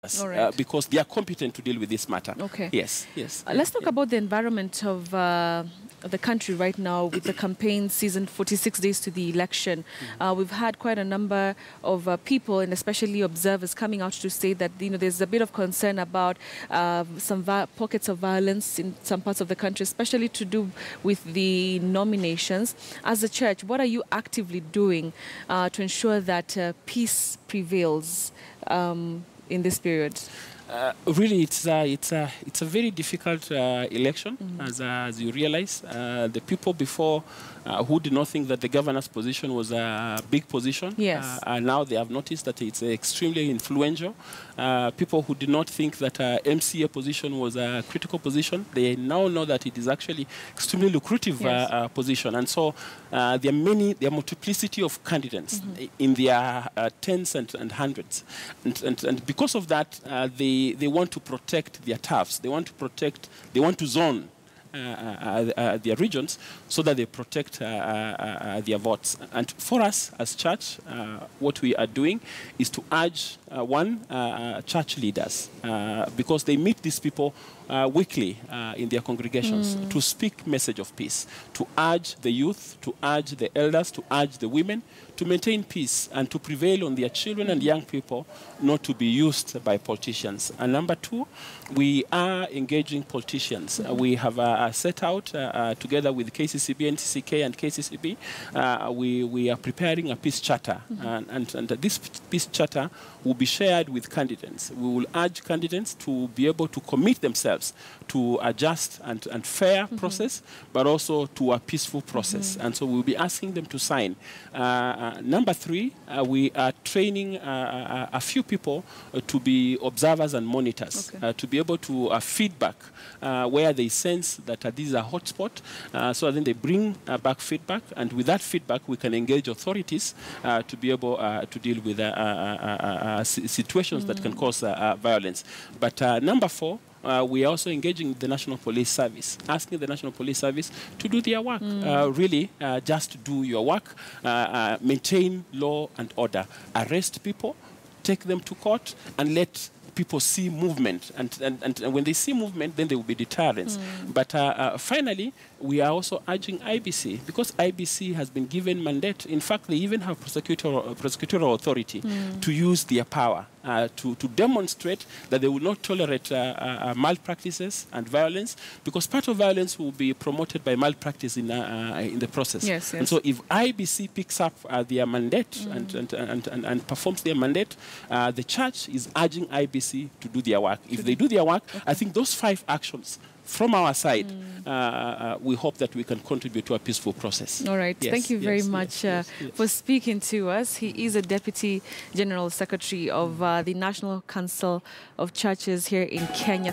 Right. Because they are competent to deal with this matter. Okay. Yes, yes. Let's talk about the environment of the country right now with the campaign season, 46 days to the election. We've had quite a number of people and especially observers coming out to say that there's a bit of concern about some pockets of violence in some parts of the country, especially to do with the nominations. As a church, what are you actively doing to ensure that peace prevails in this period? Really, it's a very difficult election, as you realize. The people before who did not think that the governor's position was a big position, yes, now they have noticed that it's extremely influential. People who did not think that MCA position was a critical position, they now know that it is actually extremely lucrative position. And so there are multiplicity of candidates in their tens and hundreds. And because of that, they want to protect their turfs. They want to zone their regions so that they protect their votes. And for us as church, what we are doing is to urge church leaders, because they meet these people weekly in their congregations, to speak message of peace, to urge the youth, to urge the elders, to urge the women to maintain peace and to prevail on their children and young people, not to be used by politicians. And number two, we are engaging politicians. We have set out together with KCCB, NTCK, and KCCB, we are preparing a peace charter, and this peace charter will be shared with candidates. We will urge candidates to be able to commit themselves to a just and fair process, but also to a peaceful process. And so we'll be asking them to sign. Number three, we are training a few people to be observers and monitors, to be able to feedback where they sense that this is a hotspot. So then they bring back feedback, and with that feedback, we can engage authorities to be able to deal with situations that can cause violence. But number four, we are also engaging the National Police Service, asking the National Police Service to do their work. Really, just do your work, maintain law and order, arrest people, take them to court, and let people see movement. And when they see movement, then there will be deterrence. But finally, we are also urging IBC, because IBC has been given mandate. In fact, they even have prosecutorial authority to use their power to demonstrate that they will not tolerate malpractices and violence, because part of violence will be promoted by malpractice in the process. Yes. And so if IBC picks up their mandate and performs their mandate, the church is urging IBC to do their work. If they do their work, I think those 5 actions from our side, we hope that we can contribute to a peaceful process. All right. Yes, Thank you very much for speaking to us. He is a Deputy General Secretary of the National Council of Churches here in Kenya.